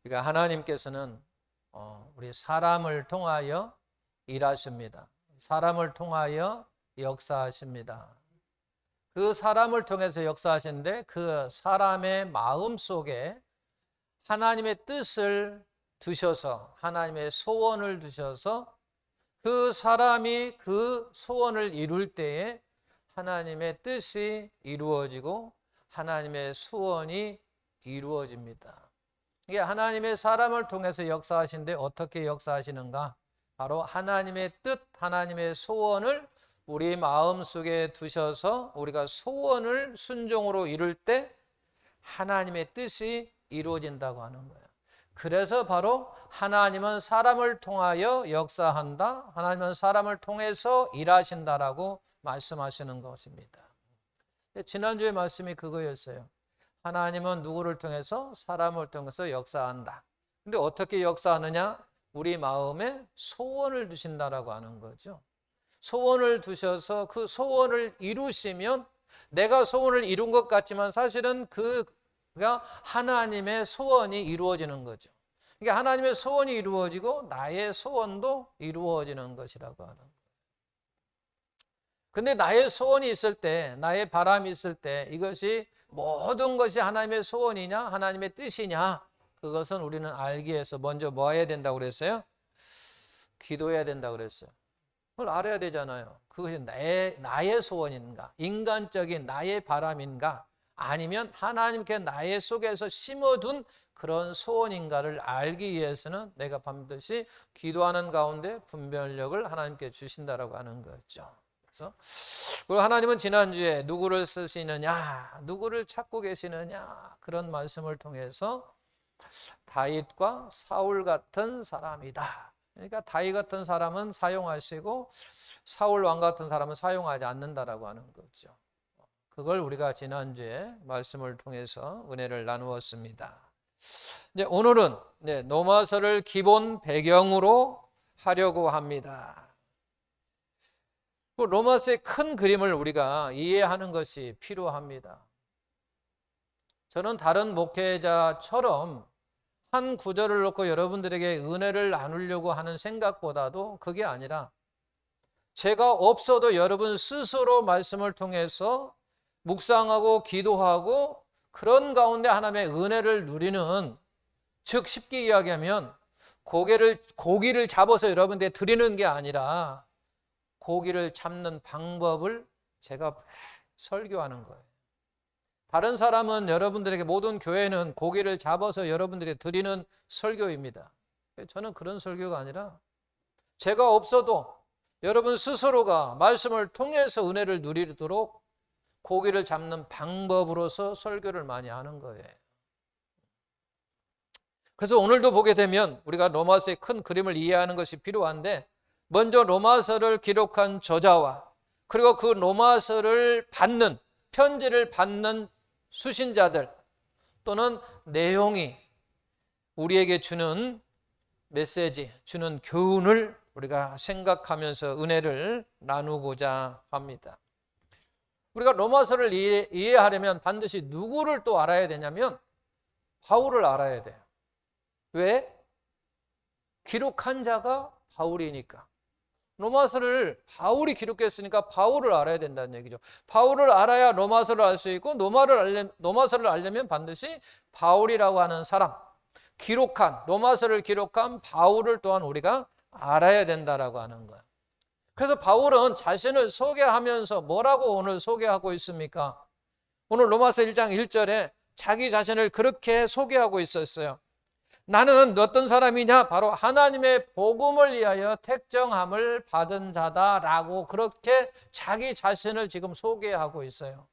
그러니까 하나님께서는 우리 사람을 통하여 일하십니다. 사람을 통하여 역사하십니다. 그 사람을 통해서 역사하시는데 그 사람의 마음 속에 하나님의 뜻을 두셔서, 하나님의 소원을 두셔서 그 사람이 그 소원을 이룰 때에 하나님의 뜻이 이루어지고 하나님의 소원이 이루어집니다. 이게 하나님의 사람을 통해서 역사하시는데 어떻게 역사하시는가? 바로 하나님의 뜻, 하나님의 소원을 우리 마음속에 두셔서 우리가 소원을 순종으로 이룰 때 하나님의 뜻이 이루어진다고 하는 거예요. 그래서 바로 하나님은 사람을 통하여 역사한다, 하나님은 사람을 통해서 일하신다라고 말씀하시는 것입니다. 지난주에 말씀이 그거였어요. 하나님은 누구를 통해서? 사람을 통해서 역사한다. 근데 어떻게 역사하느냐? 우리 마음에 소원을 두신다라고 하는 거죠. 소원을 두셔서 그 소원을 이루시면 내가 소원을 이룬 것 같지만 사실은 그가 하나님의 소원이 이루어지는 거죠. 그러니까 하나님의 소원이 이루어지고 나의 소원도 이루어지는 것이라고 하는 거예요. 근데 나의 소원이 있을 때, 나의 바람이 있을 때 이것이 모든 것이 하나님의 소원이냐, 하나님의 뜻이냐, 그것은 우리는 알기 위해서 먼저 뭐 해야 된다고 그랬어요? 기도해야 된다고 그랬어요. 그걸 알아야 되잖아요. 그것이 나의 소원인가, 인간적인 나의 바람인가, 아니면 하나님께 나의 속에서 심어둔 그런 소원인가를 알기 위해서는 내가 반드시 기도하는 가운데 분별력을 하나님께 주신다라고 하는 거죠. 그리고 하나님은 지난주에 누구를 쓰시느냐, 누구를 찾고 계시느냐, 그런 말씀을 통해서 다윗과 사울 같은 사람이다. 그러니까 다윗 같은 사람은 사용하시고 사울 왕 같은 사람은 사용하지 않는다라고 하는 거죠. 그걸 우리가 지난주에 말씀을 통해서 은혜를 나누었습니다. 이제 오늘은 로마서를 기본 배경으로 하려고 합니다. 로마서의 큰 그림을 우리가 이해하는 것이 필요합니다. 저는 다른 목회자처럼 한 구절을 놓고 여러분들에게 은혜를 나누려고 하는 생각보다도 그게 아니라 제가 없어도 여러분 스스로 말씀을 통해서 묵상하고 기도하고 그런 가운데 하나님의 은혜를 누리는, 즉 쉽게 이야기하면 고기를 잡아서 여러분들에게 드리는 게 아니라 고기를 잡는 방법을 제가 설교하는 거예요. 다른 사람은 여러분들에게, 모든 교회는 고기를 잡아서 여러분들에게 드리는 설교입니다. 저는 그런 설교가 아니라 제가 없어도 여러분 스스로가 말씀을 통해서 은혜를 누리도록 고기를 잡는 방법으로서 설교를 많이 하는 거예요. 그래서 오늘도 보게 되면 우리가 로마서의 큰 그림을 이해하는 것이 필요한데, 먼저 로마서를 기록한 저자와 그리고 그 로마서를 받는, 편지를 받는 수신자들 또는 내용이 우리에게 주는 메시지, 주는 교훈을 우리가 생각하면서 은혜를 나누고자 합니다. 우리가 로마서를 이해하려면 반드시 누구를 또 알아야 되냐면 바울을 알아야 돼요. 왜? 기록한 자가 바울이니까. 로마서를 바울이 기록했으니까 바울을 알아야 된다는 얘기죠. 바울을 알아야 로마서를 알 수 있고, 로마서를 알려면 반드시 바울이라고 하는 사람, 로마서를 기록한 바울을 또한 우리가 알아야 된다라고 하는 거예요. 그래서 바울은 자신을 소개하면서 뭐라고 오늘 소개하고 있습니까? 오늘 로마서 1장 1절에 자기 자신을 그렇게 소개하고 있었어요. 나는 어떤 사람이냐? 바로 하나님의 복음을 위하여 택정함을 받은 자다라고 그렇게 자기 자신을 지금 소개하고 있어요.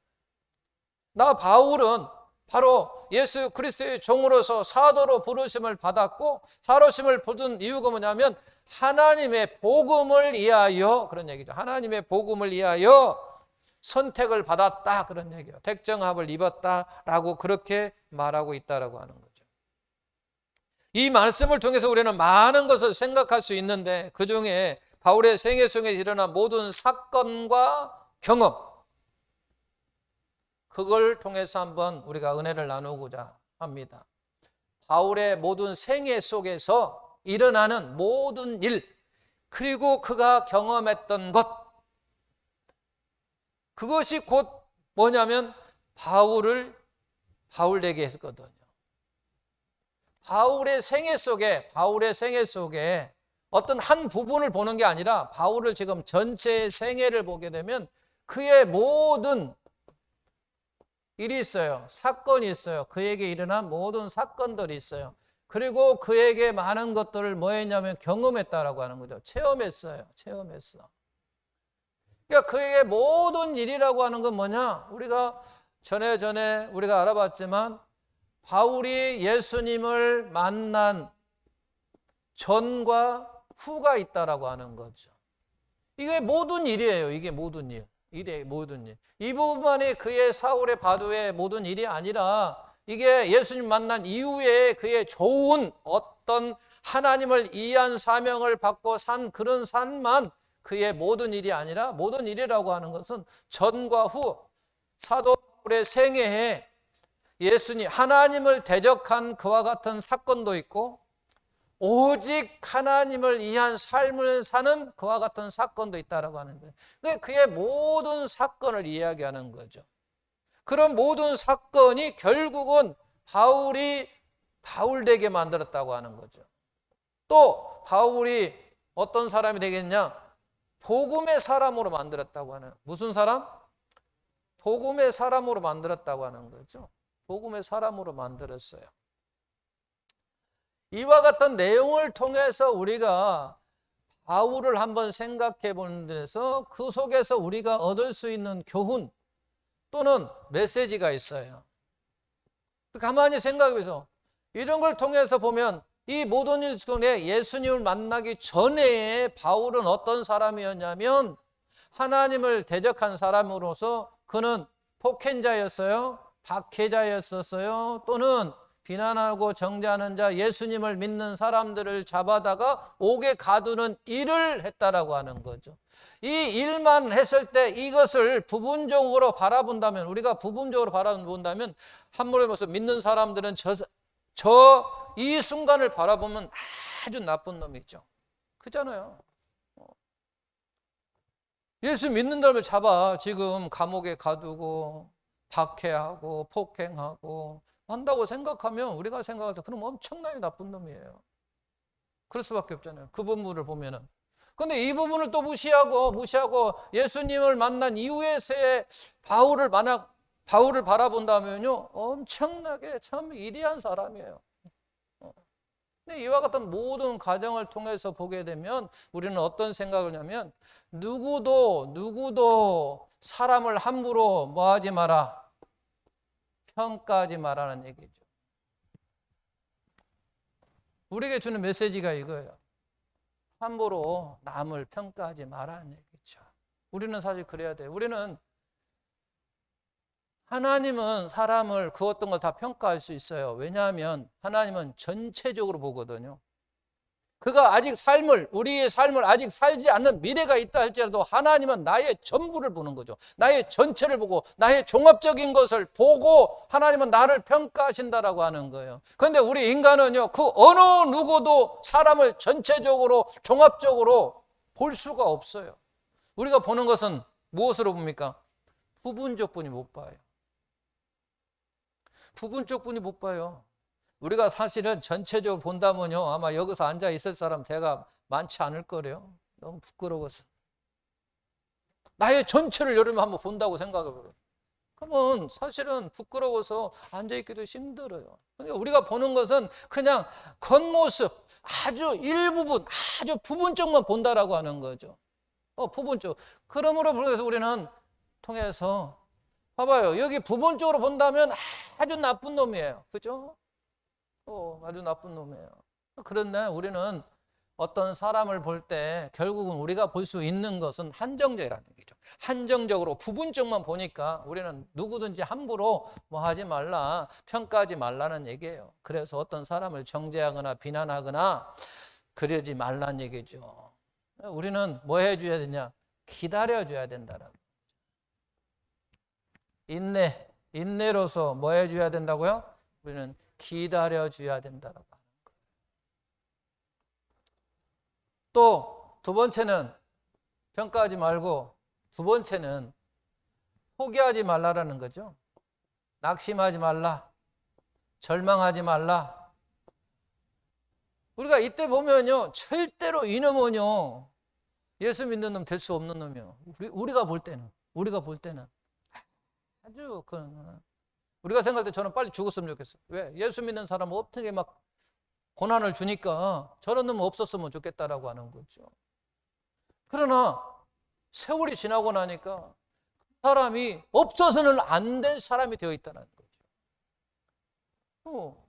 나 바울은 바로 예수 그리스도의 종으로서 사도로 부르심을 받았고, 사도심을 받은 이유가 뭐냐면 하나님의 복음을 위하여, 그런 얘기죠. 하나님의 복음을 위하여 선택을 받았다, 그런 얘기예요. 택정함을 입었다라고 그렇게 말하고 있다라고 하는 거죠. 이 말씀을 통해서 우리는 많은 것을 생각할 수 있는데, 그 중에 바울의 생애 속에 일어난 모든 사건과 경험, 그걸 통해서 한번 우리가 은혜를 나누고자 합니다. 바울의 모든 생애 속에서 일어나는 모든 일, 그리고 그가 경험했던 것, 그것이 곧 뭐냐면 바울을 바울되게 했거든요. 바울의 생애 속에 어떤 한 부분을 보는 게 아니라 바울을 지금 전체의 생애를 보게 되면 그의 모든 일이 있어요. 사건이 있어요. 그에게 일어난 모든 사건들이 있어요. 그리고 그에게 많은 것들을 뭐 했냐면 경험했다라고 하는 거죠. 체험했어요. 그러니까 그에게 모든 일이라고 하는 건 뭐냐? 우리가 전에 우리가 알아봤지만 바울이 예수님을 만난 전과 후가 있다라고 하는 거죠. 이게 모든 일이에요. 이게 모든 일. 이 부분만이 그의 사울의 바도의 모든 일이 아니라 이게 예수님 만난 이후에 그의 좋은 어떤 하나님을 이해한 사명을 받고 산 그런 삶만 그의 모든 일이 아니라 모든 일이라고 하는 것은 전과 후 사도 바울의 생애에 예수님 하나님을 대적한 그와 같은 사건도 있고 오직 하나님을 이해한 삶을 사는 그와 같은 사건도 있다라고 하는 거예요. 그의 모든 사건을 이야기하는 거죠. 그런 모든 사건이 결국은 바울이 바울되게 만들었다고 하는 거죠. 또 바울이 어떤 사람이 되겠냐? 복음의 사람으로 만들었다고 하는, 무슨 사람? 복음의 사람으로 만들었다고 하는 거죠. 복음의 사람으로 만들었어요. 이와 같은 내용을 통해서 우리가 바울을 한번 생각해 보는 데서 그 속에서 우리가 얻을 수 있는 교훈 또는 메시지가 있어요. 가만히 생각해 보세요. 이런 걸 통해서 보면 이 모든 일 중에 예수님을 만나기 전에 바울은 어떤 사람이었냐면 하나님을 대적한 사람으로서 그는 폭행자였어요. 박해자였었어요. 또는 비난하고 정죄하는 자, 예수님을 믿는 사람들을 잡아다가 옥에 가두는 일을 했다라고 하는 거죠. 이 일만 했을 때 이것을 부분적으로 바라본다면, 우리가 부분적으로 바라본다면 한문에 보면서 믿는 사람들은 이 순간을 바라보면 아주 나쁜 놈이죠. 그잖아요. 예수 믿는 사람을 잡아 지금 감옥에 가두고 박해하고 폭행하고 한다고 생각하면 우리가 생각할 때 그럼 엄청나게 나쁜 놈이에요. 그럴 수밖에 없잖아요. 그 부분을 보면은. 근데 이 부분을 또 무시하고 예수님을 만난 이후에서의 바울을 바라본다면요 엄청나게 참 위대한 사람이에요. 근데 이와 같은 모든 과정을 통해서 보게 되면 우리는 어떤 생각을 하냐면 누구도 사람을 함부로 뭐하지 마라, 평가하지 마라는 얘기죠. 우리에게 주는 메시지가 이거예요. 함부로 남을 평가하지 마라는 얘기죠. 우리는 사실 그래야 돼요. 하나님은 사람을 그 어떤 걸 다 평가할 수 있어요. 왜냐하면 하나님은 전체적으로 보거든요. 그가 아직 우리의 삶을 아직 살지 않는 미래가 있다 할지라도 하나님은 나의 전부를 보는 거죠. 나의 전체를 보고 나의 종합적인 것을 보고 하나님은 나를 평가하신다라고 하는 거예요. 그런데 우리 인간은요, 그 어느 누구도 사람을 전체적으로 종합적으로 볼 수가 없어요. 우리가 보는 것은 무엇으로 봅니까? 부분적 분이 못 봐요. 부분적 분이 못 봐요. 우리가 사실은 전체적으로 본다면요 아마 여기서 앉아 있을 사람 대가 많지 않을 거래요. 너무 부끄러워서 나의 전체를 여러분 한번 본다고 생각해보세요. 그러면 사실은 부끄러워서 앉아 있기도 힘들어요. 그러니까 우리가 보는 것은 그냥 겉모습, 아주 일부분, 아주 부분적만 본다라고 하는 거죠. 부분적. 그러므로 그래서 우리는 통해서 봐봐요. 여기 부분적으로 본다면 아주 나쁜 놈이에요. 그죠? 아주 나쁜 놈이에요. 그런데 우리는 어떤 사람을 볼 때 결국은 우리가 볼 수 있는 것은 한정적이라는 얘기죠. 한정적으로 부분적만 보니까 우리는 누구든지 함부로 뭐 하지 말라, 평가하지 말라는 얘기예요. 그래서 어떤 사람을 정죄하거나 비난하거나 그러지 말라는 얘기죠. 우리는 뭐 해줘야 되냐? 기다려줘야 된다라고. 인내로서 뭐 해줘야 된다고요? 우리는 기다려줘야 된다라고 하는 거예요. 또 두 번째는 평가하지 말고 두 번째는 포기하지 말라라는 거죠. 낙심하지 말라. 절망하지 말라. 우리가 이때 보면요, 절대로 이놈은요, 예수 믿는 놈 될 수 없는 놈이요. 우리가 볼 때는 아주 우리가 생각할 때 저는 빨리 죽었으면 좋겠어요. 왜? 예수 믿는 사람은 어떻게 막 고난을 주니까 저런 놈은 없었으면 좋겠다라고 하는 거죠. 그러나 세월이 지나고 나니까 그 사람이 없어서는 안 될 사람이 되어 있다는 거죠.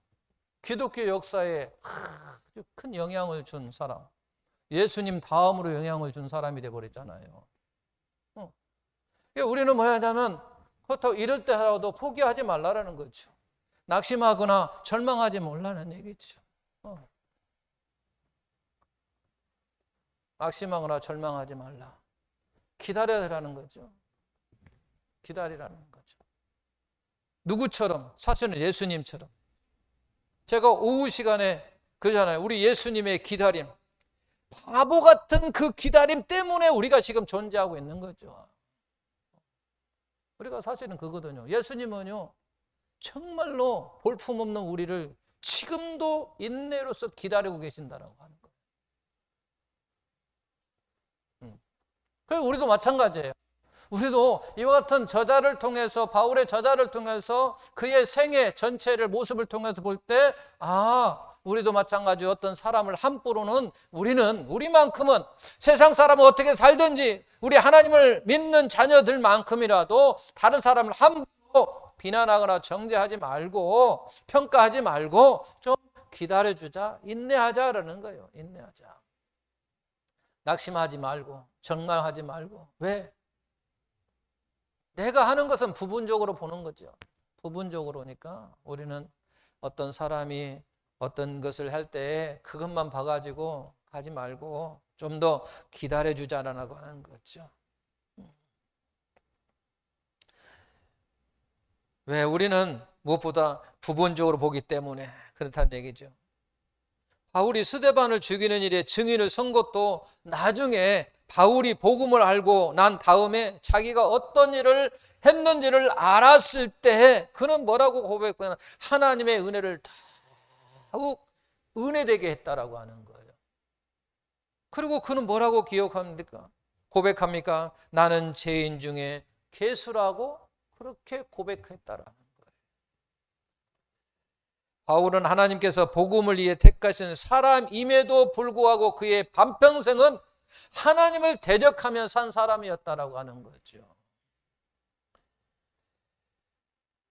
기독교 역사에 아주 큰 영향을 준 사람, 예수님 다음으로 영향을 준 사람이 되어버렸잖아요. 우리는 뭐 하냐면 그렇다고 이럴 때라도 포기하지 말라라는 거죠. 낙심하거나 절망하지 말라는 얘기죠. 낙심하거나 절망하지 말라. 기다려라는 거죠. 기다리라는 거죠. 누구처럼? 사실은 예수님처럼. 제가 오후 시간에 그러잖아요. 우리 예수님의 기다림. 바보 같은 그 기다림 때문에 우리가 지금 존재하고 있는 거죠. 우리가 사실은 그거거든요. 예수님은요, 정말로 볼품없는 우리를 지금도 인내로서 기다리고 계신다라고 하는 거예요. 그래서 우리도 마찬가지예요. 우리도 이와 같은 저자를 통해서, 바울의 저자를 통해서 그의 생애 전체를 모습을 통해서 볼 때, 우리도 마찬가지로 어떤 사람을 함부로는 우리만큼은 세상 사람은 어떻게 살든지 우리 하나님을 믿는 자녀들만큼이라도 다른 사람을 함부로 비난하거나 정죄하지 말고 평가하지 말고 좀 기다려주자, 인내하자라는 거예요. 인내하자. 낙심하지 말고 절망하지 말고. 왜? 내가 하는 것은 부분적으로 보는 거죠. 부분적으로니까 우리는 어떤 사람이 어떤 것을 할 때 그것만 봐가지고 하지 말고 좀 더 기다려주자라고 하는 거죠. 왜? 우리는 무엇보다 부분적으로 보기 때문에 그렇다는 얘기죠. 바울이 스데반을 죽이는 일에 증인을 선 것도 나중에 바울이 복음을 알고 난 다음에 자기가 어떤 일을 했는지를 알았을 때 그는 뭐라고 고백했냐면 하나님의 은혜를 더욱 은혜되게 했다라고 하는 거예요. 그리고 그는 뭐라고 기억합니까? 고백합니까? 나는 죄인 중에 괴수라고 그렇게 고백했다라는 거예요. 바울은 하나님께서 복음을 위해 택하신 사람임에도 불구하고 그의 반평생은 하나님을 대적하며 산 사람이었다라고 하는 거죠.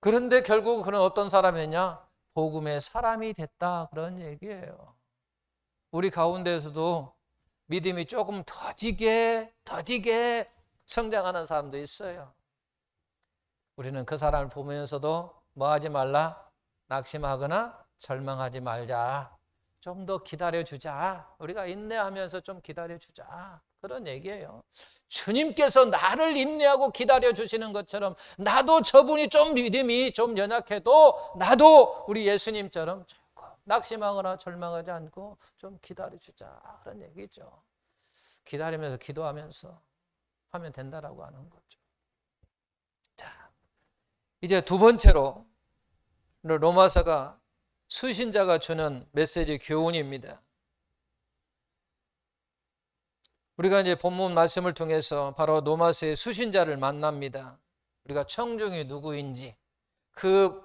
그런데 결국 그는 어떤 사람이냐? 복음의 사람이 됐다, 그런 얘기예요. 우리 가운데에서도 믿음이 조금 더디게 성장하는 사람도 있어요. 우리는 그 사람을 보면서도 뭐 하지 말라? 낙심하거나 절망하지 말자. 좀 더 기다려주자. 우리가 인내하면서 좀 기다려주자. 그런 얘기예요. 주님께서 나를 인내하고 기다려주시는 것처럼 나도 저분이 좀 믿음이 좀 연약해도 나도 우리 예수님처럼 조금 낙심하거나 절망하지 않고 좀 기다려주자. 그런 얘기죠. 기다리면서 기도하면서 하면 된다라고 하는 거죠. 자, 이제 두 번째로 로마서가 수신자가 주는 메시지 교훈입니다. 우리가 이제 본문 말씀을 통해서 바로 로마서의 수신자를 만납니다. 우리가 청중이 누구인지, 그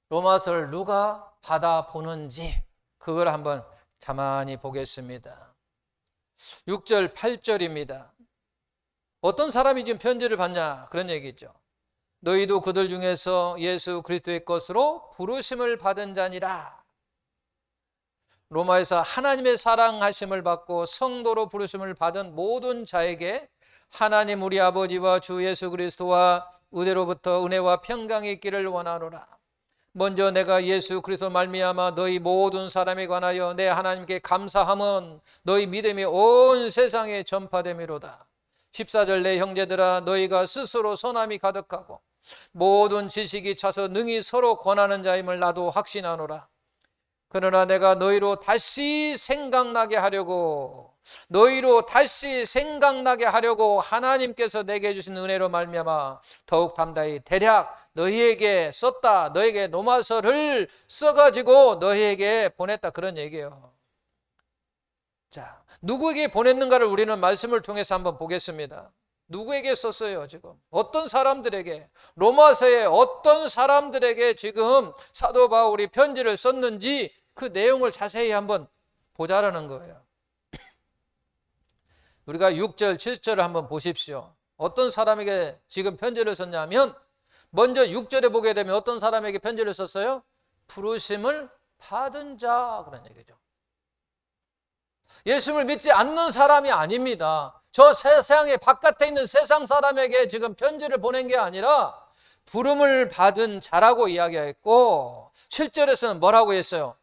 로마서를 누가 받아보는지 그걸 한번 가만히 보겠습니다. 6절, 8절입니다. 어떤 사람이 지금 편지를 받냐? 그런 얘기죠. 너희도 그들 중에서 예수 그리스도의 것으로 부르심을 받은 자니라. 로마에서 하나님의 사랑하심을 받고 성도로 부르심을 받은 모든 자에게 하나님 우리 아버지와 주 예수 그리스도와 의대로부터 은혜와 평강이 있기를 원하노라. 먼저 내가 예수 그리스도 말미암아 너희 모든 사람에 관하여 내 하나님께 감사함은 너희 믿음이 온 세상에 전파됨이로다. 14절 내 형제들아 너희가 스스로 선함이 가득하고 모든 지식이 차서 능히 서로 권하는 자임을 나도 확신하노라. 그러나 내가 너희로 다시 생각나게 하려고 하나님께서 내게 주신 은혜로 말미암아 더욱 담대히 대략 너희에게 썼다. 너희에게 로마서를 써가지고 너희에게 보냈다. 그런 얘기예요. 자, 누구에게 보냈는가를 우리는 말씀을 통해서 한번 보겠습니다. 누구에게 썼어요? 지금 어떤 사람들에게, 로마서에 어떤 사람들에게 지금 사도 바울이 편지를 썼는지 그 내용을 자세히 한번 보자라는 거예요. 우리가 6절, 7절을 한번 보십시오. 어떤 사람에게 지금 편지를 썼냐면, 먼저 6절에 보게 되면 어떤 사람에게 편지를 썼어요? 부르심을 받은 자, 그런 얘기죠. 예수를 믿지 않는 사람이 아닙니다. 저 세상의 바깥에 있는 세상 사람에게 지금 편지를 보낸 게 아니라 부름을 받은 자라고 이야기했고, 7절에서는 뭐라고 했어요?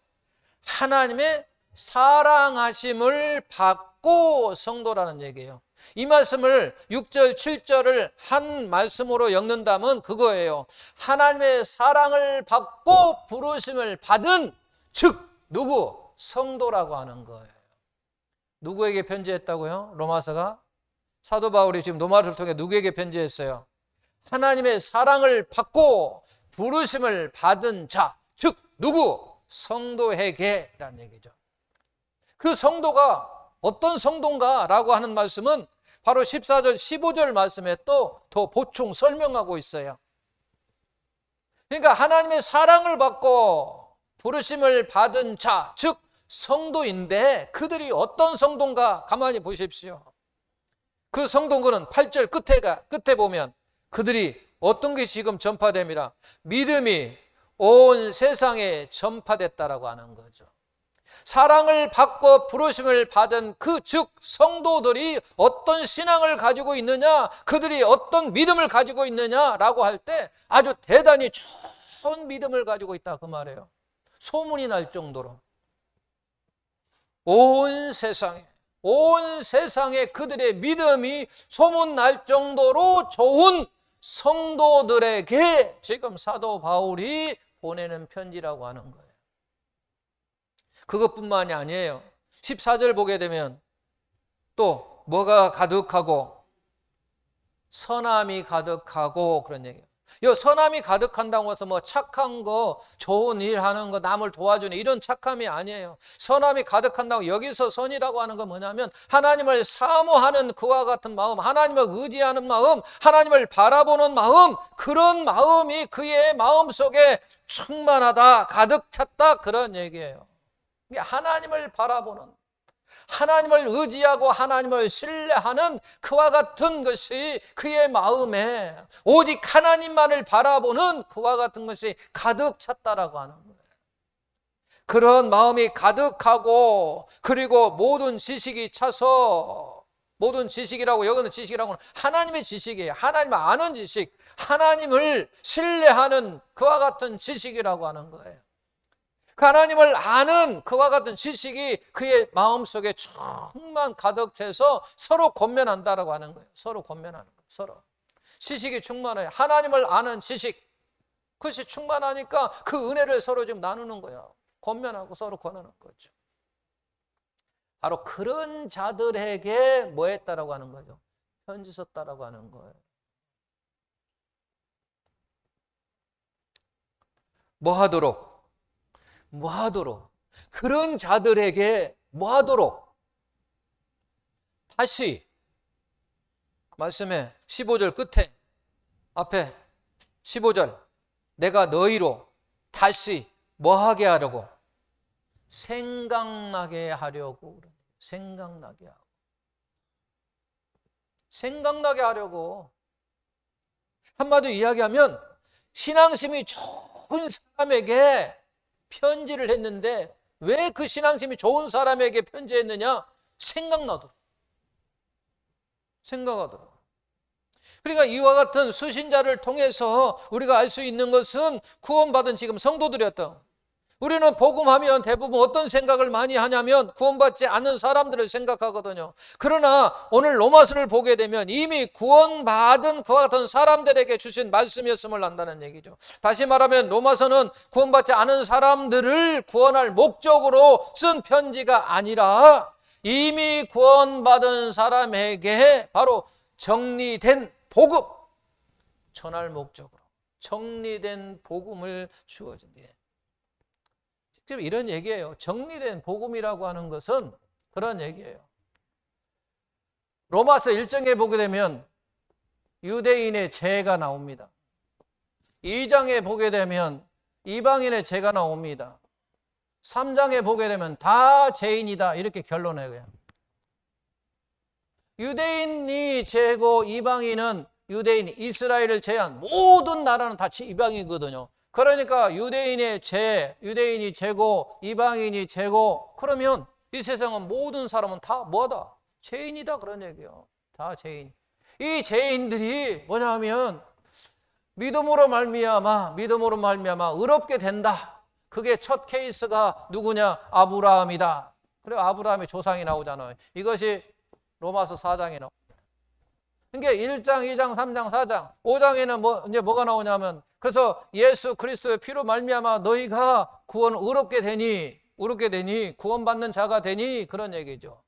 하나님의 사랑하심을 받고 성도라는 얘기예요. 이 말씀을 6절, 7절을 한 말씀으로 엮는다면 그거예요. 하나님의 사랑을 받고 부르심을 받은, 즉 누구? 성도라고 하는 거예요. 누구에게 편지했다고요? 로마서가? 사도 바울이 지금 로마서를 통해 누구에게 편지했어요? 하나님의 사랑을 받고 부르심을 받은 자, 즉 누구? 성도에게라는 얘기죠. 그 성도가 어떤 성도인가 라고 하는 말씀은 바로 14절, 15절 말씀에 또 더 보충 설명하고 있어요. 그러니까 하나님의 사랑을 받고 부르심을 받은 자, 즉 성도인데 그들이 어떤 성도인가 가만히 보십시오. 그 성도는 8절 끝에 보면 그들이 어떤 게 지금 전파됨이라? 믿음이 온 세상에 전파됐다라고 하는 거죠. 사랑을 받고 부르심을 받은 그 즉 성도들이 어떤 신앙을 가지고 있느냐, 그들이 어떤 믿음을 가지고 있느냐라고 할 때 아주 대단히 좋은 믿음을 가지고 있다 그 말이에요. 소문이 날 정도로 온 세상에 그들의 믿음이 소문날 정도로 좋은 성도들에게 지금 사도 바울이 보내는 편지라고 하는 거예요. 그것뿐만이 아니에요. 14절 보게 되면 또 뭐가 가득하고 선함이 가득하고 그런 얘기예요. 이 선함이 가득한다고 해서 뭐 착한 거, 좋은 일 하는 거, 남을 도와주는 이런 착함이 아니에요. 선함이 가득한다고 여기서 선이라고 하는 건 뭐냐면 하나님을 사모하는 그와 같은 마음, 하나님을 의지하는 마음, 하나님을 바라보는 마음, 그런 마음이 그의 마음속에 충만하다, 가득 찼다 그런 얘기예요. 하나님을 바라보는, 하나님을 의지하고 하나님을 신뢰하는 그와 같은 것이 그의 마음에 오직 하나님만을 바라보는 그와 같은 것이 가득 찼다라고 하는 거예요. 그런 마음이 가득하고 그리고 모든 지식이 차서, 모든 지식이라고, 여기는 지식이라고는 하나님의 지식이에요. 하나님을 아는 지식, 하나님을 신뢰하는 그와 같은 지식이라고 하는 거예요. 하나님을 아는 그와 같은 지식이 그의 마음속에 충만 가득 차서 서로 권면한다라고 하는 거예요. 서로 권면하는 거예요. 서로 지식이 충만해요. 하나님을 아는 지식, 그것이 충만하니까 그 은혜를 서로 지금 나누는 거예요. 권면하고 서로 권하는 거죠. 바로 그런 자들에게 뭐 했다라고 하는 거죠? 편지 썼다라고 하는 거예요. 뭐 하도록? 그런 자들에게 뭐 하도록? 다시 말씀에 15절 끝에 앞에 15절 내가 너희로 다시 뭐 하게 하려고? 생각나게 하려고. 생각나게 하려고. 한마디로 이야기하면 신앙심이 좋은 사람에게 편지를 했는데 왜 그 신앙심이 좋은 사람에게 편지했느냐? 생각하도록. 그러니까 이와 같은 수신자를 통해서 우리가 알 수 있는 것은 구원받은 지금 성도들이었다. 우리는 복음하면 대부분 어떤 생각을 많이 하냐면 구원받지 않은 사람들을 생각하거든요. 그러나 오늘 로마서를 보게 되면 이미 구원받은 그와 같은 사람들에게 주신 말씀이었음을 안다는 얘기죠. 다시 말하면 로마서는 구원받지 않은 사람들을 구원할 목적으로 쓴 편지가 아니라 이미 구원받은 사람에게 바로 정리된 복음, 전할 목적으로 정리된 복음을 주어진 게 지금 이런 얘기예요. 정리된 복음이라고 하는 것은 그런 얘기예요. 로마서 1장에 보게 되면 유대인의 죄가 나옵니다. 2장에 보게 되면 이방인의 죄가 나옵니다. 3장에 보게 되면 다 죄인이다 이렇게 결론해요. 유대인이 죄고 이방인은 유대인, 이스라엘을 제한 모든 나라는 다 이방이거든요. 그러니까 유대인의 죄, 유대인이 죄고 이방인이 죄고 그러면 이 세상은 모든 사람은 다 뭐다? 죄인이다 그런 얘기예요. 다 죄인. 이 죄인들이 뭐냐면 믿음으로 말미암아 의롭게 된다. 그게 첫 케이스가 누구냐? 아브라함이다. 그리고 아브라함의 조상이 나오잖아요. 이것이 로마서 4장에 나옵니다. 그러니까 1장, 2장, 3장, 4장, 5장에는 이제 뭐가 나오냐면 그래서 예수 그리스도의 피로 말미암아 너희가 의롭게 되니 구원받는 자가 되니 그런 얘기죠.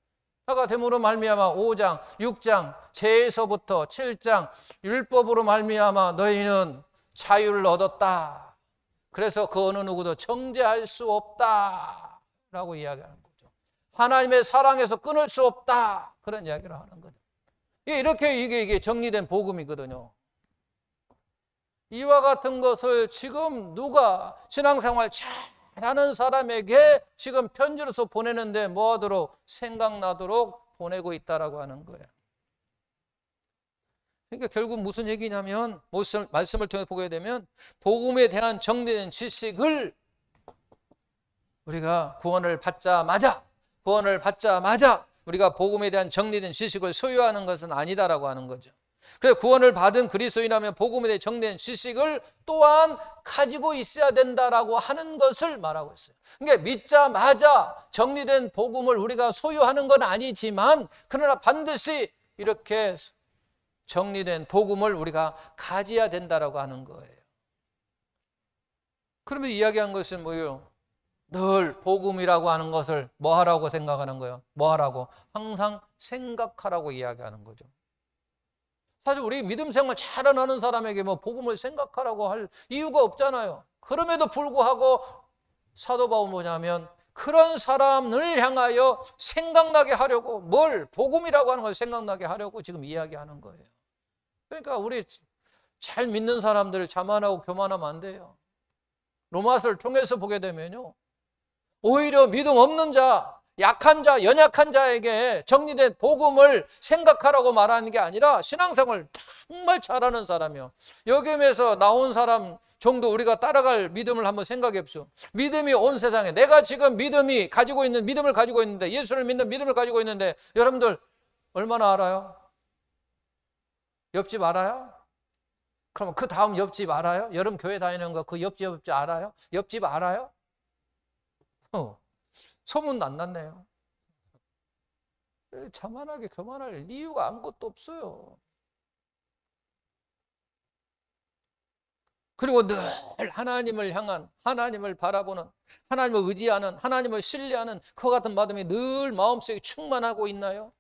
자가 됨으로 말미암아 5장, 6장, 죄에서부터 7장 율법으로 말미암아 너희는 자유를 얻었다. 그래서 그 어느 누구도 정죄할 수 없다라고 이야기하는 거죠. 하나님의 사랑에서 끊을 수 없다. 그런 이야기를 하는 거죠. 이렇게 이게 정리된 복음이거든요. 이와 같은 것을 지금 누가 신앙생활 잘하는 사람에게 지금 편지로서 보내는데 뭐하도록 생각나도록 보내고 있다라고 하는 거예요. 그러니까 결국 무슨 얘기냐면 말씀을 통해 보게 되면 복음에 대한 정리된 지식을 우리가 구원을 받자마자 우리가 복음에 대한 정리된 지식을 소유하는 것은 아니다라고 하는 거죠. 그래서 구원을 받은 그리스도인이라면 복음에 대해 정리된 지식을 또한 가지고 있어야 된다라고 하는 것을 말하고 있어요. 그러니까 믿자마자 정리된 복음을 우리가 소유하는 건 아니지만 그러나 반드시 이렇게 정리된 복음을 우리가 가져야 된다라고 하는 거예요. 그러면 이야기한 것은 뭐예요? 늘 복음이라고 하는 것을 뭐 하라고 생각하는 거예요? 뭐 하라고? 항상 생각하라고 이야기하는 거죠. 사실 우리 믿음 생활 잘 안 하는 사람에게 뭐 복음을 생각하라고 할 이유가 없잖아요. 그럼에도 불구하고 사도 바울은 뭐냐면 그런 사람을 향하여 생각나게 하려고 복음이라고 하는 걸 생각나게 하려고 지금 이야기하는 거예요. 그러니까 우리 잘 믿는 사람들을 자만하고 교만하면 안 돼요. 로마서를 통해서 보게 되면요. 오히려 믿음 없는 자, 약한 자, 연약한 자에게 정리된 복음을 생각하라고 말하는 게 아니라 신앙생활을 정말 잘하는 사람이요. 여기에서 나온 사람 정도 우리가 따라갈 믿음을 한번 생각해 보십시오. 믿음이 온 세상에 내가 지금 믿음을 가지고 있는데 예수를 믿는 믿음을 가지고 있는데 여러분들 얼마나 알아요? 옆집 알아요? 그럼 그 다음 옆집 알아요? 여름 교회 다니는 거 그 옆집 알아요? 옆집 알아요? 소문도 안 났네요. 자만하게 교만할 이유가 아무것도 없어요. 그리고 늘 하나님을 향한, 하나님을 바라보는, 하나님을 의지하는, 하나님을 신뢰하는 그와 같은 마음이 늘 마음속에 충만하고 있나요?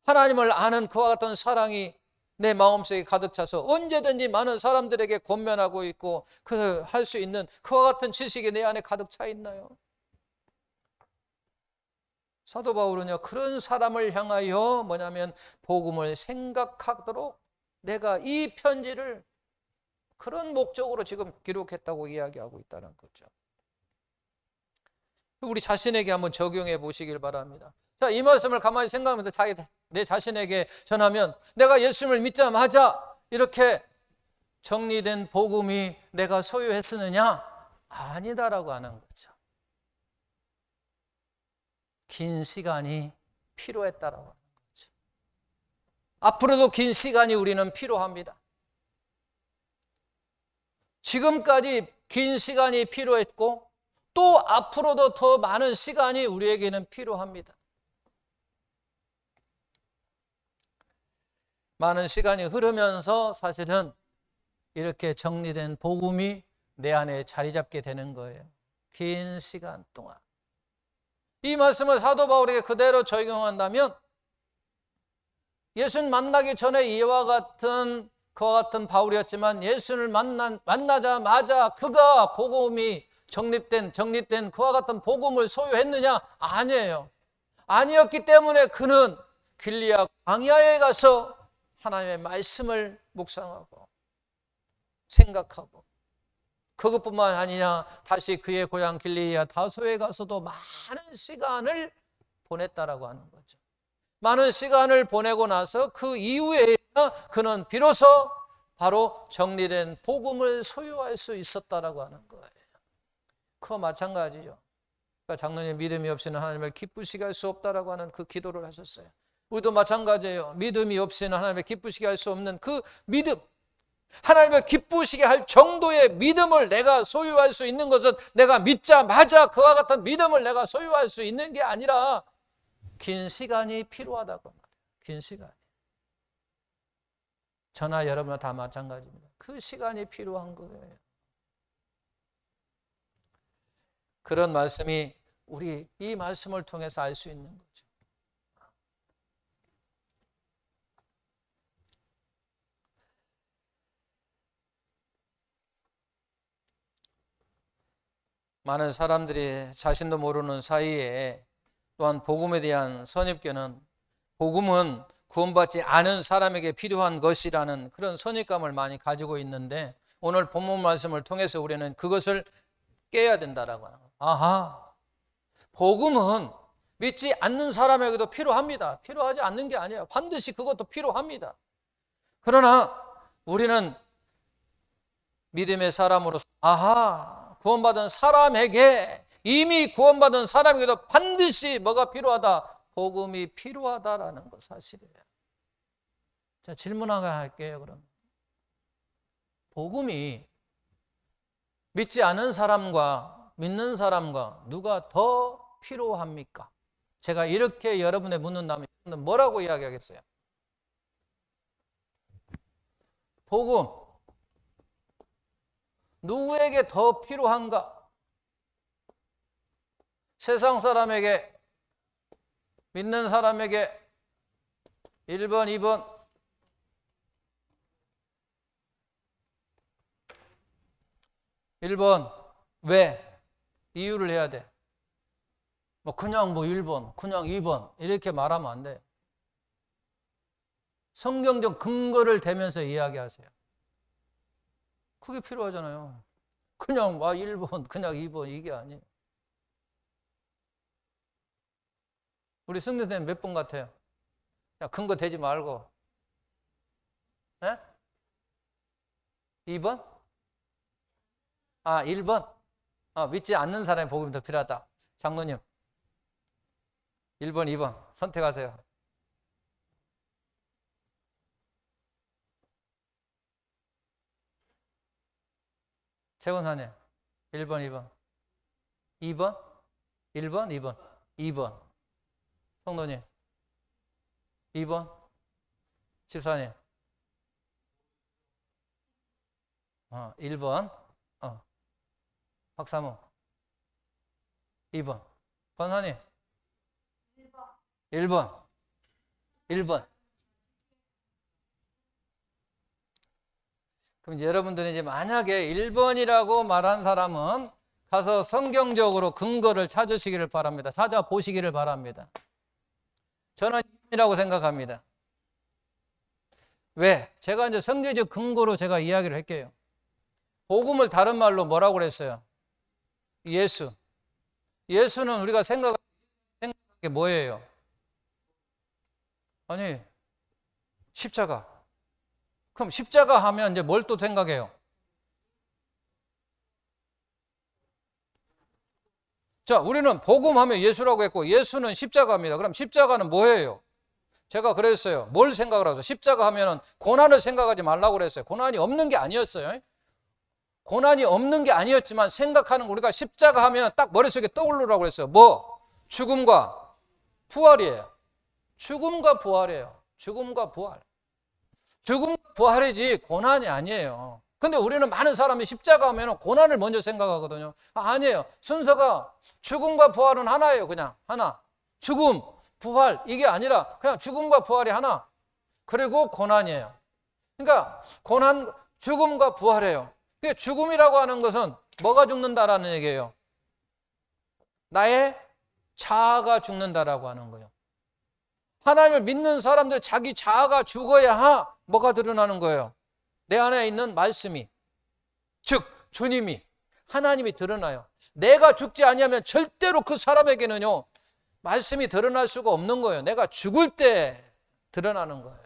하나님을 아는 그와 같은 사랑이 내 마음속에 가득 차서 언제든지 많은 사람들에게 권면하고 있고 할 수 있는 그와 같은 지식이 내 안에 가득 차 있나요? 사도 바울은요, 그런 사람을 향하여 뭐냐면 복음을 생각하도록 내가 이 편지를 그런 목적으로 지금 기록했다고 이야기하고 있다는 거죠. 우리 자신에게 한번 적용해 보시길 바랍니다. 자, 이 말씀을 가만히 생각하면서 내 자신에게 전하면 내가 예수님을 믿자마자 이렇게 정리된 복음이 내가 소유했느냐? 아니다라고 하는 거죠. 긴 시간이 필요했다라고 하는 거죠. 앞으로도 긴 시간이 우리는 필요합니다. 지금까지 긴 시간이 필요했고 또 앞으로도 더 많은 시간이 우리에게는 필요합니다. 많은 시간이 흐르면서 사실은 이렇게 정리된 복음이 내 안에 자리 잡게 되는 거예요. 긴 시간 동안. 이 말씀을 사도 바울에게 그대로 적용한다면 예수를 만나기 전에 그와 같은 바울이었지만 예수를 만나자마자 그가 복음이 정립된 그와 같은 복음을 소유했느냐? 아니에요. 아니었기 때문에 그는 길리앗 광야에 가서 하나님의 말씀을 묵상하고 생각하고 그것뿐만 아니냐, 다시 그의 고향 길리앗 다소에 가서도 많은 시간을 보냈다라고 하는 거죠. 많은 시간을 보내고 나서 그 이후에 그는 비로소 바로 정리된 복음을 소유할 수 있었다라고 하는 거예요. 그와 마찬가지죠. 그러니까 장로님, 믿음이 없이는 하나님을 기쁘시게 할 수 없다라고 하는 그 기도를 하셨어요. 우리도 마찬가지예요. 믿음이 없이는 하나님을 기쁘시게 할 수 없는 그 믿음, 하나님을 기쁘시게 할 정도의 믿음을 내가 소유할 수 있는 것은 내가 믿자마자 그와 같은 믿음을 내가 소유할 수 있는 게 아니라 긴 시간이 필요하다고 말해요. 긴 시간이. 저나 여러분은 다 마찬가지입니다. 그 시간이 필요한 거예요. 그런 말씀이 우리 이 말씀을 통해서 알 수 있는 거죠. 많은 사람들이 자신도 모르는 사이에 또한 복음에 대한 선입견은 복음은 구원받지 않은 사람에게 필요한 것이라는 그런 선입감을 많이 가지고 있는데 오늘 본문 말씀을 통해서 우리는 그것을 깨야 된다라고 하는 거예요. 아하, 복음은 믿지 않는 사람에게도 필요합니다. 필요하지 않는 게 아니에요. 반드시 그것도 필요합니다. 그러나 우리는 믿음의 사람으로서 아하, 구원받은 사람에게, 이미 구원받은 사람에게도 반드시 뭐가 필요하다? 복음이 필요하다라는 거 사실이에요. 자, 질문 하나 할게요. 그럼 복음이 믿지 않은 사람과 믿는 사람과 누가 더 필요합니까? 제가 이렇게 여러분에 묻는다면 뭐라고 이야기하겠어요? 복음 누구에게 더 필요한가? 세상 사람에게, 믿는 사람에게 1번, 2번. 1번. 왜? 이유를 해야 돼. 그냥 1번, 그냥 2번 이렇게 말하면 안 돼. 성경적 근거를 대면서 이야기하세요. 그게 필요하잖아요. 그냥 1번, 그냥 2번 이게 아니에요. 우리 승리 선생님 몇 번 같아요? 야, 근거 대지 말고. 네? 2번? 1번? 믿지 않는 사람의 복음이 더 필요하다. 장로님 1번, 2번 선택하세요. 최 권사님 1번, 2번 2번? 1번, 2번 2번. 성도님 2번. 집사님 1번. 박사모 2번. 권사님 1번. 1번. 그럼 이제 여러분들이 이제 만약에 1번이라고 말한 사람은 가서 성경적으로 근거를 찾으시기를 바랍니다. 찾아보시기를 바랍니다. 저는 2번이라고 생각합니다. 왜? 제가 이제 성경적 근거로 제가 이야기를 할게요. 복음을 다른 말로 뭐라고 그랬어요? 예수. 예수는 우리가 생각하는 게 뭐예요? 아니, 십자가. 그럼 십자가 하면 이제 뭘 또 생각해요? 자, 우리는 복음하면 예수라고 했고 예수는 십자가입니다. 그럼 십자가는 뭐예요? 제가 그랬어요. 뭘 생각을 하세요? 십자가 하면은 고난을 생각하지 말라고 그랬어요. 고난이 없는 게 아니었어요. 고난이 없는 게 아니었지만 생각하는 거, 우리가 십자가 하면 딱 머릿속에 떠오르라고 그랬어요. 뭐? 죽음과 부활이에요. 죽음과 부활이에요. 죽음과 부활. 죽음과 부활이지 고난이 아니에요. 근데 우리는 많은 사람이 십자가 하면 고난을 먼저 생각하거든요. 아니에요. 순서가 죽음과 부활은 하나예요. 그냥 하나. 죽음, 부활 이게 아니라 그냥 죽음과 부활이 하나. 그리고 고난이에요. 그러니까 고난, 죽음과 부활이에요. 죽음이라고 하는 것은 뭐가 죽는다라는 얘기예요? 나의 자아가 죽는다라고 하는 거예요. 하나님을 믿는 사람들 자기 자아가 죽어야 뭐가 드러나는 거예요? 내 안에 있는 말씀이, 즉 주님이, 하나님이 드러나요. 내가 죽지 아니하면 절대로 그 사람에게는요 말씀이 드러날 수가 없는 거예요. 내가 죽을 때 드러나는 거예요.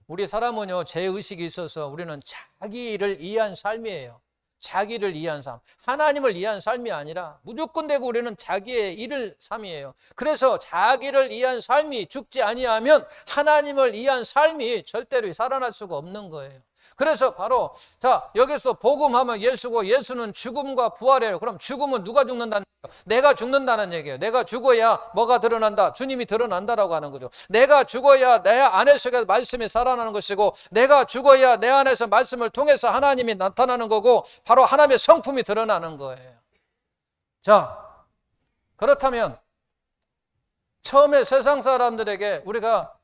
우리 사람은요 죄의식이 있어서 우리는 자기를 이해한 삶이에요. 자기를 이해한 삶, 하나님을 이해한 삶이 아니라 무조건 되고 우리는 자기의 일을 삶이에요. 그래서 자기를 이해한 삶이 죽지 아니하면 하나님을 이해한 삶이 절대로 살아날 수가 없는 거예요. 그래서 바로 자 여기서 복음하면 예수고 예수는 죽음과 부활이에요. 그럼 죽음은 누가 죽는다는 얘기예요? 내가 죽는다는 얘기예요. 내가 죽어야 뭐가 드러난다? 주님이 드러난다라고 하는 거죠. 내가 죽어야 내 안에서 말씀이 살아나는 것이고 내가 죽어야 내 안에서 말씀을 통해서 하나님이 나타나는 거고 바로 하나님의 성품이 드러나는 거예요. 자, 그렇다면 처음에 세상 사람들에게 우리가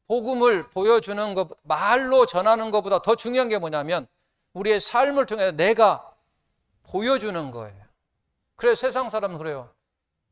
복음을 보여주는 것, 말로 전하는 것보다 더 중요한 게 뭐냐면 우리의 삶을 통해 내가 보여주는 거예요. 그래서 세상 사람은 그래요.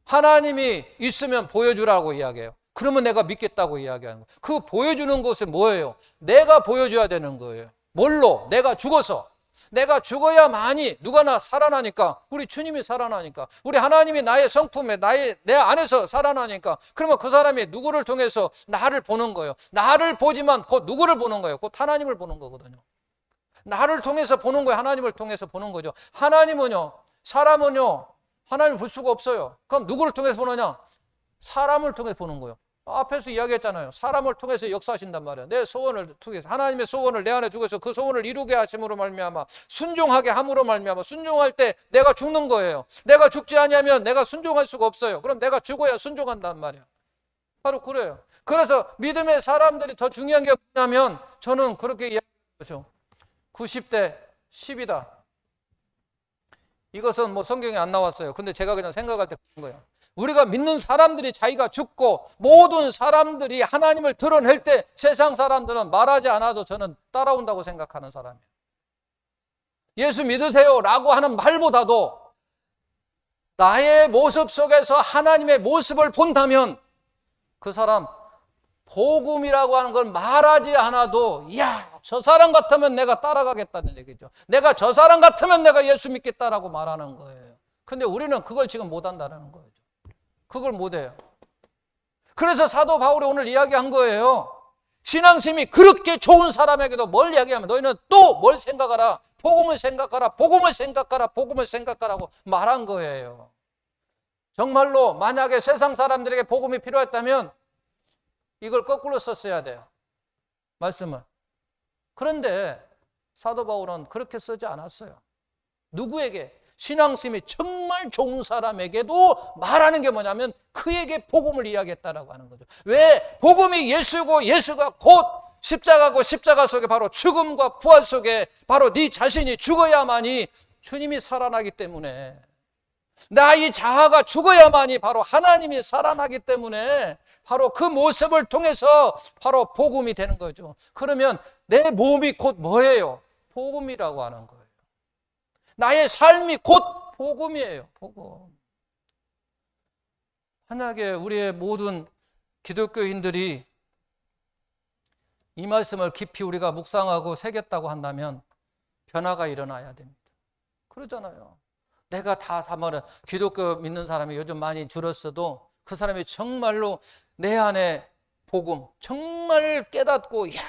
하나님이 있으면 보여주라고 이야기해요. 그러면 내가 믿겠다고 이야기하는 거예요. 그 보여주는 것이 뭐예요? 내가 보여줘야 되는 거예요. 뭘로? 내가 죽어서. 내가 죽어야만이 누가나 살아나니까, 우리 주님이 살아나니까, 우리 하나님이 나의 성품에 내 안에서 살아나니까, 그러면 그 사람이 누구를 통해서 나를 보는 거예요. 나를 보지만 곧 누구를 보는 거예요? 곧 하나님을 보는 거거든요. 나를 통해서 보는 거예요. 하나님을 통해서 보는 거죠. 하나님은요, 사람은요, 하나님을 볼 수가 없어요. 그럼 누구를 통해서 보느냐? 사람을 통해서 보는 거예요. 앞에서 이야기했잖아요. 사람을 통해서 역사하신단 말이에요. 내 소원을 통해서, 하나님의 소원을 내 안에 두고서 그 소원을 이루게 하심으로 말미암아, 순종하게 함으로 말미암아, 순종할 때 내가 죽는 거예요. 내가 죽지 아니하면 내가 순종할 수가 없어요. 그럼 내가 죽어야 순종한단 말이에요. 바로 그래요. 그래서 믿음의 사람들이 더 중요한 게 뭐냐면 저는 그렇게 이야기하죠. 90대 10이다. 이것은 뭐 성경에 안 나왔어요. 근데 제가 그냥 생각할 때 그런 거예요. 우리가 믿는 사람들이 자기가 죽고 모든 사람들이 하나님을 드러낼 때 세상 사람들은 말하지 않아도 저는 따라온다고 생각하는 사람이에요. 예수 믿으세요 라고 하는 말보다도 나의 모습 속에서 하나님의 모습을 본다면 그 사람 복음이라고 하는 걸 말하지 않아도 이야 저 사람 같으면 내가 따라가겠다는 얘기죠. 내가 저 사람 같으면 내가 예수 믿겠다라고 말하는 거예요. 근데 우리는 그걸 지금 못한다는 거죠. 그걸 못해요. 그래서 사도 바울이 오늘 이야기한 거예요. 신앙심이 그렇게 좋은 사람에게도 뭘 이야기하면 너희는 또 뭘 생각하라. 복음을 생각하라. 복음을 생각하라. 복음을 생각하라고 말한 거예요. 정말로 만약에 세상 사람들에게 복음이 필요했다면 이걸 거꾸로 썼어야 돼요. 말씀을. 그런데 사도 바울은 그렇게 쓰지 않았어요. 누구에게? 신앙심이 정말 좋은 사람에게도 말하는 게 뭐냐면 그에게 복음을 이야기했다라고 하는 거죠. 왜? 복음이 예수고 예수가 곧 십자가고 십자가 속에 바로 죽음과 부활 속에 바로 네 자신이 죽어야만이 주님이 살아나기 때문에 나의 자아가 죽어야만이 바로 하나님이 살아나기 때문에 바로 그 모습을 통해서 바로 복음이 되는 거죠. 그러면 내 몸이 곧 뭐예요? 복음이라고 하는 거예요. 나의 삶이 곧 복음이에요. 복음. 만약에 우리의 모든 기독교인들이 이 말씀을 깊이 우리가 묵상하고 새겼다고 한다면 변화가 일어나야 됩니다. 그러잖아요. 내가 다 말해 기독교 믿는 사람이 요즘 많이 줄었어도 그 사람이 정말로 내 안에 복음 정말 깨닫고 이야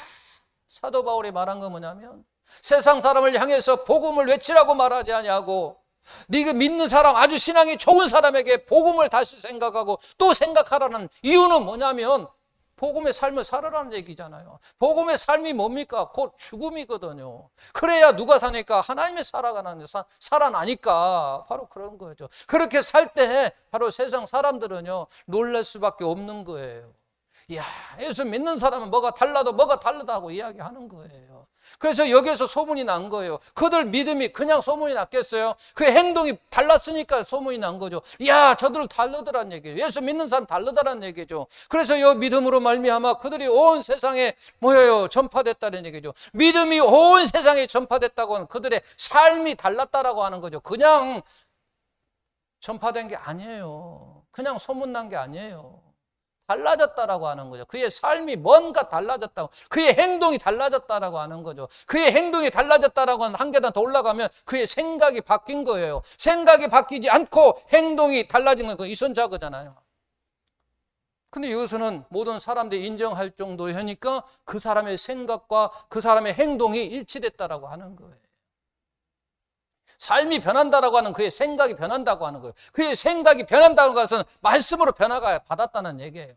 사도 바울이 말한 건 뭐냐면 세상 사람을 향해서 복음을 외치라고 말하지 아니하고 네가 믿는 사람 아주 신앙이 좋은 사람에게 복음을 다시 생각하고 또 생각하라는 이유는 뭐냐면 복음의 삶을 살아라는 얘기잖아요. 복음의 삶이 뭡니까? 곧 죽음이거든요. 그래야 누가 사니까? 하나님의 살아나니까. 바로 그런 거죠. 그렇게 살 때 바로 세상 사람들은요, 놀랄 수밖에 없는 거예요. 이야, 예수 믿는 사람은 뭐가 달라도 뭐가 다르다고 이야기하는 거예요. 그래서 여기에서 소문이 난 거예요. 그들 믿음이 그냥 소문이 났겠어요? 그 행동이 달랐으니까 소문이 난 거죠. 이야, 저들 다르더란 얘기예요. 예수 믿는 사람 다르다란 얘기죠. 그래서 이 믿음으로 말미암아 그들이 온 세상에 뭐예요? 전파됐다는 얘기죠. 믿음이 온 세상에 전파됐다고 하는 그들의 삶이 달랐다라고 하는 거죠. 그냥 전파된 게 아니에요. 그냥 소문난 게 아니에요. 달라졌다라고 하는 거죠. 그의 삶이 뭔가 달라졌다고, 그의 행동이 달라졌다라고 하는 거죠. 그의 행동이 달라졌다라고 하는 한 계단 더 올라가면 그의 생각이 바뀐 거예요. 생각이 바뀌지 않고 행동이 달라진 건 그 이선자거잖아요. 근데 이것은 모든 사람들이 인정할 정도이니까 그 사람의 생각과 그 사람의 행동이 일치됐다라고 하는 거예요. 삶이 변한다라고 하는 그의 생각이 변한다고 하는 거예요. 그의 생각이 변한다는 것은 말씀으로 변화가 받았다는 얘기예요.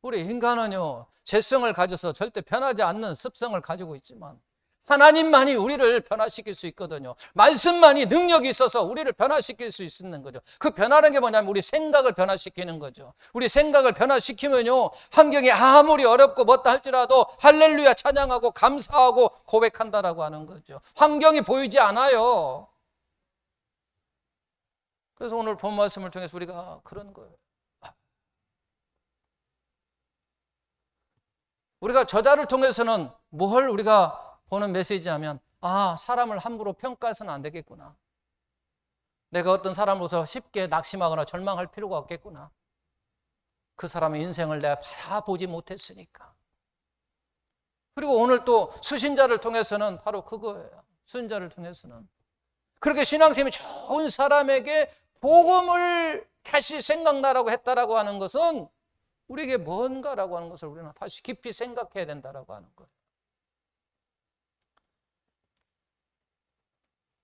우리 인간은요, 죄성을 가져서 절대 변하지 않는 습성을 가지고 있지만 하나님만이 우리를 변화시킬 수 있거든요. 말씀만이 능력이 있어서 우리를 변화시킬 수 있는 거죠. 그 변화라는 게 뭐냐면 우리 생각을 변화시키는 거죠. 우리 생각을 변화시키면요, 환경이 아무리 어렵고 뭐다 할지라도 할렐루야 찬양하고 감사하고 고백한다라고 하는 거죠. 환경이 보이지 않아요. 그래서 오늘 본 말씀을 통해서 우리가 그런 거예요. 우리가 저자를 통해서는 뭘 우리가 보는 메시지냐면, 사람을 함부로 평가해서는 안 되겠구나. 내가 어떤 사람으로서 쉽게 낙심하거나 절망할 필요가 없겠구나. 그 사람의 인생을 내가 다 보지 못했으니까. 그리고 오늘 또 수신자를 통해서는 바로 그거예요. 수신자를 통해서는 그렇게 신앙심이 좋은 사람에게 복음을 다시 생각나라고 했다라고 하는 것은 우리에게 뭔가라고 하는 것을 우리는 다시 깊이 생각해야 된다라고 하는 거예요.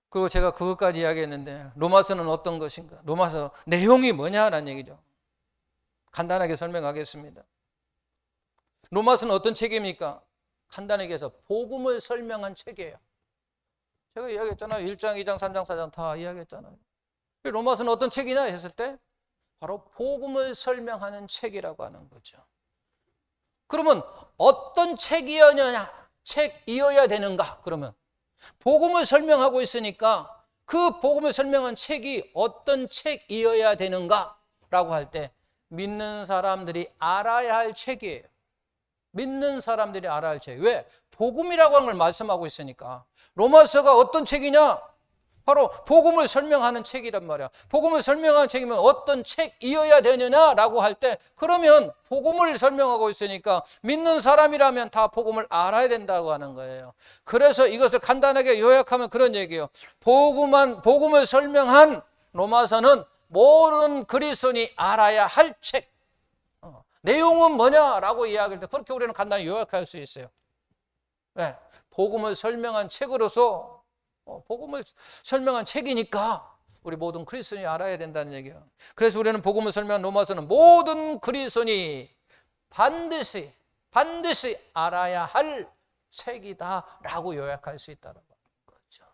그리고 제가 그것까지 이야기했는데 로마서는 어떤 것인가? 로마서 내용이 뭐냐라는 얘기죠. 간단하게 설명하겠습니다. 로마서는 어떤 책입니까? 간단하게 해서 복음을 설명한 책이에요. 제가 이야기했잖아요. 1장, 2장, 3장, 4장 다 이야기했잖아요. 로마서는 어떤 책이냐 했을 때 바로 복음을 설명하는 책이라고 하는 거죠. 그러면 어떤 책이어야 되는가? 그러면 복음을 설명하고 있으니까 그 복음을 설명한 책이 어떤 책이어야 되는가? 라고 할 때 믿는 사람들이 알아야 할 책이에요. 믿는 사람들이 알아야 할 책. 왜? 복음이라고 하는 걸 말씀하고 있으니까. 로마서가 어떤 책이냐? 바로 복음을 설명하는 책이란 말이야. 복음을 설명하는 책이면 어떤 책이어야 되느냐라고 할 때 그러면 복음을 설명하고 있으니까 믿는 사람이라면 다 복음을 알아야 된다고 하는 거예요. 그래서 이것을 간단하게 요약하면 그런 얘기예요. 복음을 설명한 로마서는 모든 그리스도인이 알아야 할 책. 내용은 뭐냐라고 이야기할 때 그렇게 우리는 간단히 요약할 수 있어요. 네, 복음을 설명한 책으로서 복음을 설명한 책이니까 우리 모든 그리스도인이 알아야 된다는 얘기예요. 그래서 우리는 복음을 설명한 로마서는 모든 그리스도인이 반드시 알아야 할 책이다라고 요약할 수 있다는 거죠.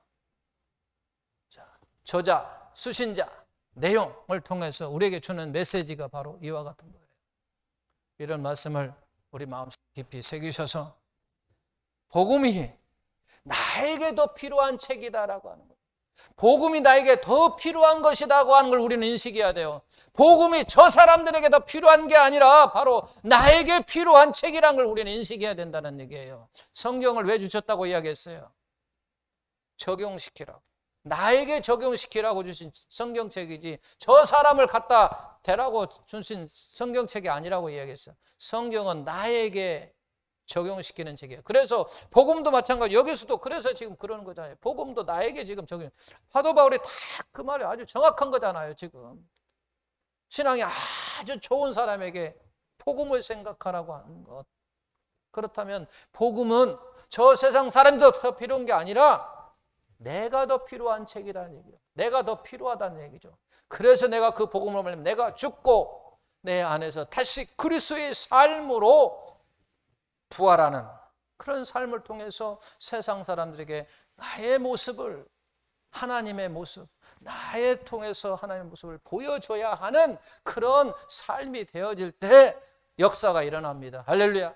자, 저자, 수신자, 내용을 통해서 우리에게 주는 메시지가 바로 이와 같은 거예요. 이런 말씀을 우리 마음속 깊이 새기셔서 복음이 나에게 더 필요한 책이다라고 하는 거예요. 복음이 나에게 더 필요한 것이라고 하는 걸 우리는 인식해야 돼요. 복음이 저 사람들에게 더 필요한 게 아니라 바로 나에게 필요한 책이라는 걸 우리는 인식해야 된다는 얘기예요. 성경을 왜 주셨다고 이야기했어요? 적용시키라고. 나에게 적용시키라고 주신 성경책이지 저 사람을 갖다 대라고 주신 성경책이 아니라고 이야기했어요. 성경은 나에게 적용시키는 책이에요. 그래서 복음도 마찬가지. 여기서도 그래서 지금 그러는 거잖아요. 복음도 나에게 지금 적용. 사도 바울이 다 그 말이 아주 정확한 거잖아요. 지금 신앙이 아주 좋은 사람에게 복음을 생각하라고 하는 것. 그렇다면 복음은 저 세상 사람도 더 필요한 게 아니라 내가 더 필요한 책이라는 얘기예요. 내가 더 필요하다는 얘기죠. 그래서 내가 그 복음을 말하면 내가 죽고 내 안에서 다시 그리스도의 삶으로 부활하는 그런 삶을 통해서 세상 사람들에게 나의 모습을, 하나님의 모습, 나의 통해서 하나님의 모습을 보여줘야 하는 그런 삶이 되어질 때 역사가 일어납니다. 할렐루야.